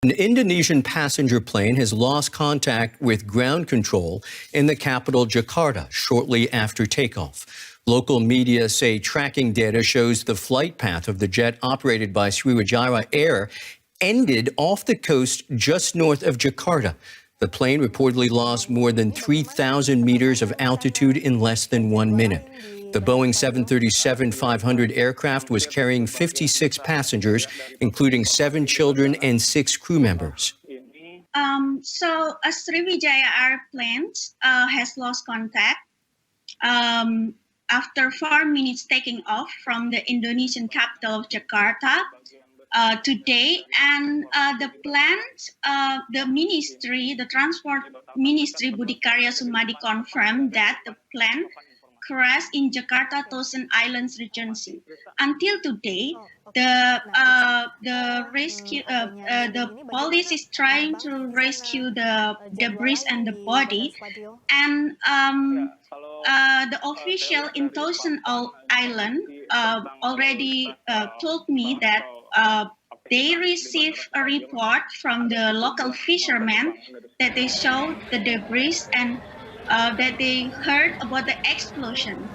An Indonesian passenger plane has lost contact with ground control in the capital Jakarta shortly after takeoff. Local media say tracking data shows the flight path of the jet operated by Sriwijaya Air ended off the coast just north of Jakarta. The plane reportedly lost more than 3,000 meters of altitude in less than 1 minute. The Boeing 737-500 aircraft was carrying 56 passengers, including 7 children and 6 crew members. So a Sriwijaya airplane has lost contact after 4 minutes taking off from the Indonesian capital of Jakarta today. And the plant, the Transport Ministry Budi Karya Sumadi confirmed that the plane crashed in Jakarta Thousand Islands Regency. Until today, the police is trying to rescue the debris and the body, and the official in Thousand Island already told me that they received a report from the local fishermen that they showed the debris and that they heard about the explosion.